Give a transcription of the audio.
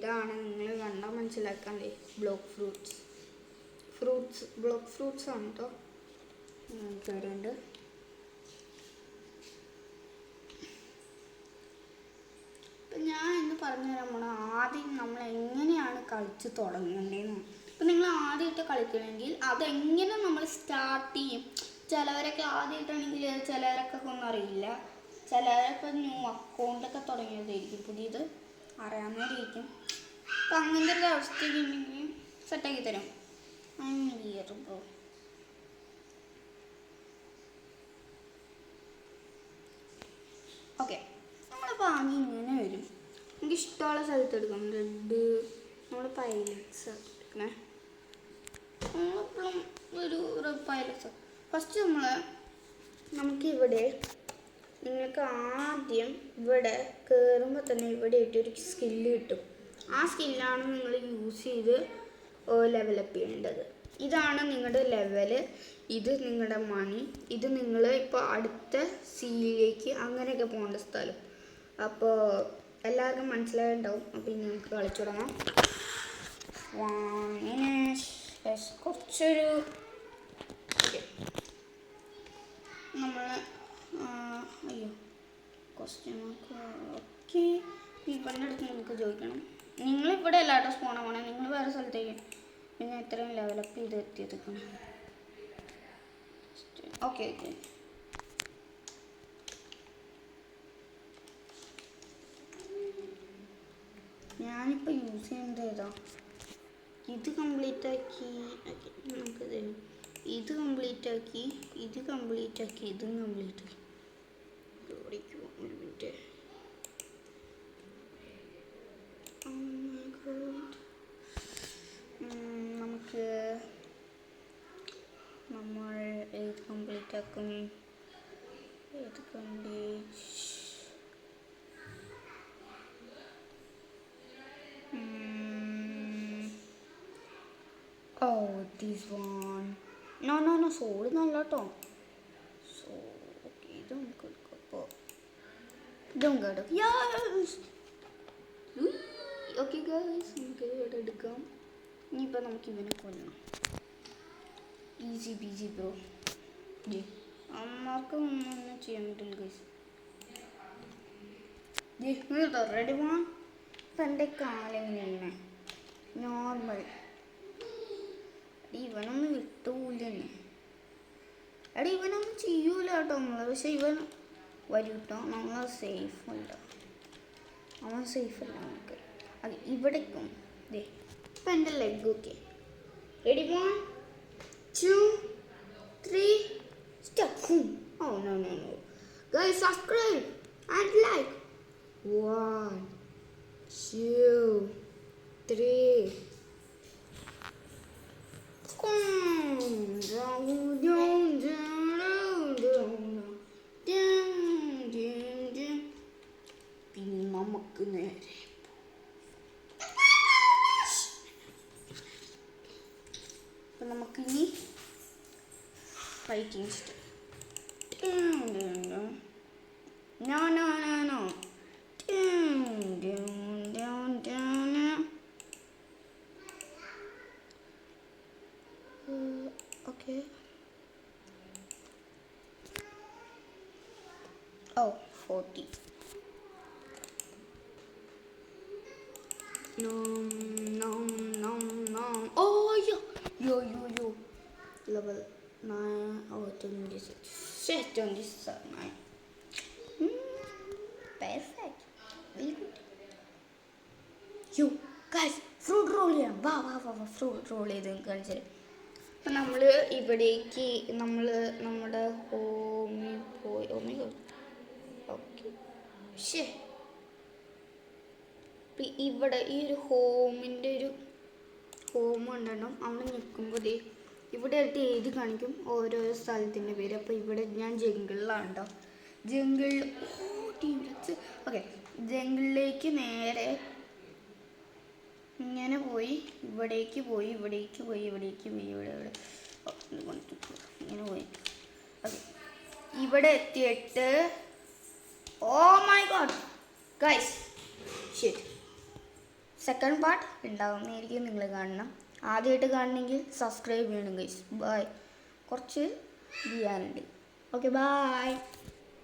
ഇതാണ് നിങ്ങൾ കണ്ടാൽ മനസ്സിലാക്കാൻ ബ്ലോക്ക് ബ്ലോക്ക് ഫ്രൂട്ട്സ് ആണ് കേട്ടോ. കയറിയുണ്ട്. അപ്പം ഞാൻ ഇന്ന് പറഞ്ഞുതരാൻ പോണ ആദ്യം നമ്മൾ എങ്ങനെയാണ് കളിച്ച് തുടങ്ങേണ്ടതെന്ന്. ഇപ്പം നിങ്ങൾ ആദ്യമായിട്ട് കളിക്കണമെങ്കിൽ അതെങ്ങനെ നമ്മൾ സ്റ്റാർട്ട് ചെയ്യും. ചിലവരൊക്കെ ആദ്യമായിട്ടാണെങ്കിൽ ചിലവരൊക്കെ ഒന്നും അറിയില്ല. ചിലവരൊക്കെ ന്യൂ അക്കൗണ്ടൊക്കെ തുടങ്ങിയതായിരിക്കും, പുതിയത് അറിയാവുന്നവരായിരിക്കും. അപ്പം അങ്ങനത്തെ ഒരു അവസ്ഥയുണ്ടെങ്കിൽ സെറ്റാക്കി തരും. Bro okay. നമ്മളിപ്പോൾ ആദ്യം ഇങ്ങനെ വരും. നമുക്ക് ഇഷ്ടമുള്ള സ്ഥലത്ത് എടുക്കണം. റെഡ് നമ്മൾ പൈലറ്റ്സ് എടുക്കണേ. നമ്മളെപ്പോഴും ഒരു റെഡ് പൈലറ്റ്സ്. ഫസ്റ്റ് നമുക്കിവിടെ നിങ്ങൾക്ക് ആദ്യം ഇവിടെ കയറുമ്പോൾ തന്നെ ഇവിടെ ആയിട്ടൊരു സ്കില്ല് കിട്ടും. ആ സ്കില്ലാണ് നിങ്ങൾ യൂസ് ചെയ്ത് ലെവലപ്പ് ചെയ്യേണ്ടത്. ഇതാണ് നിങ്ങളുടെ ലെവല്, ഇത് നിങ്ങളുടെ മണി, ഇത് നിങ്ങൾ ഇപ്പോൾ അടുത്ത സീയിലേക്ക് അങ്ങനെയൊക്കെ പോകേണ്ട സ്ഥലം. അപ്പോൾ എല്ലാവർക്കും മനസ്സിലായിട്ടുണ്ടാവും. അപ്പോൾ ഇനി നമുക്ക് കളിച്ചു തുടങ്ങാം. കുറച്ചൊരു നമ്മൾ അയ്യോ ക്വസ്റ്റ്യൻ മാർക്ക്. ഓക്കെ, പീപ്പിളിൻ്റെ അടുത്ത് നമുക്ക് ചോദിക്കണം. നിങ്ങളിവിടെ എല്ലാവരുടെ സ്പോണാണ് പോകണേ, നിങ്ങൾ വേറെ സ്ഥലത്തേക്ക് പിന്നെ എത്രയും ലെവലപ്പ് ചെയ്ത് എത്തിയെടുക്കണം. Okay okay. ഞാനിപ്പോൾ യൂസ് ചെയ്യുന്നത് ഏതാ? ഇത് കംപ്ലീറ്റ് ആക്കി. ഓക്കെ, നമുക്ക് തരും. ഇത് കംപ്ലീറ്റ് ആക്കി, ഇത് കംപ്ലീറ്റ് ആക്കി, ഇതും കംപ്ലീറ്റ് ആക്കി. ഓടിക്കുമോ ഒരു മിനിറ്റ്. നമുക്ക് നമ്മൾ ഏത് കംപ്ലീറ്റ് ആക്കും? ഏത് കംപ്ലീറ്റ്? This one. No, സോള് നല്ല കേട്ടോ. സോ ഓക്കെ, ഇത് നമുക്ക് എടുക്കാം. അപ്പോൾ ഇത് നമുക്ക് എടുക്കാം. ഓക്കെ ഗൈസ്, നമുക്ക് ഇവിടെ എടുക്കാം. ഇനിയിപ്പോൾ നമുക്ക് ഇവനെ കൊല്ലണം. Easy BC bro. അമ്മമാർക്ക് ഒന്നും ചെയ്യാൻ പറ്റില്ല ഗൈസ്. റെഡി പോകാൻ. ഇപ്പം എൻ്റെ കാലെങ്ങനെയാണ് നോർമൽ. ഇവനൊന്നും വിട്ടൂല തന്നെ. ഇവനൊന്നും ചെയ്യൂല കേട്ടോ നമ്മൾ. പക്ഷെ ഇവൻ വരും കേട്ടോ. നമ്മൾ സേഫല്ല, അവൻ സേഫല്ല നമുക്ക്. അത് ഇവിടേക്കും ഇപ്പം എൻ്റെ leg. Okay, ready 1 2 3 start. Oh no guys, subscribe and like. 1 2 3 പിന്നെ നമുക്ക് നേരെ അപ്പം നമുക്കിനി fighting start. No. Okay. Oh, 40. No. Oh, yo. Level 9. Oh, 26. Shit, 27. Perfect. Very good. Yo, guys, fruit roll ചെയ്യാം. വാ ഫ്രൂട്ട് റോൾ ചെയ്ത് കാണിച്ചാൽ. അപ്പം നമ്മൾ ഇവിടേക്ക് നമ്മുടെ ഹോമിൽ പോയി. ഓക്കെ, ശേ. ഇവിടെ ഈ ഒരു ഹോമിൻ്റെ ഒരു ഹോം ഉണ്ടെണ്ണം അവിടെ നിൽക്കുമ്പോൾ ഇവിടെ ആയിട്ട് എഴുതി കാണിക്കും ഓരോരോ സ്ഥലത്തിൻ്റെ പേര്. അപ്പോൾ ഇവിടെ ഞാൻ ജംഗിളിലാണ് കേട്ടോ. ഓക്കെ, ജംഗിളിലേക്ക് നേരെ ഇങ്ങനെ പോയി, ഇവിടേക്ക് പോയി ഇവിടെ ഇങ്ങനെ പോയി. ഓക്കെ, ഇവിടെ എത്തിയിട്ട് oh my god guys, shit second part ഉണ്ടാവുന്നതായിരിക്കും. നിങ്ങൾ കാണണം. ആദ്യമായിട്ട് കാണണമെങ്കിൽ സബ്സ്ക്രൈബ് ചെയ്യണം ഗൈസ്. ബായ്. കുറച്ച് ചെയ്യാനുണ്ട്. Okay bye.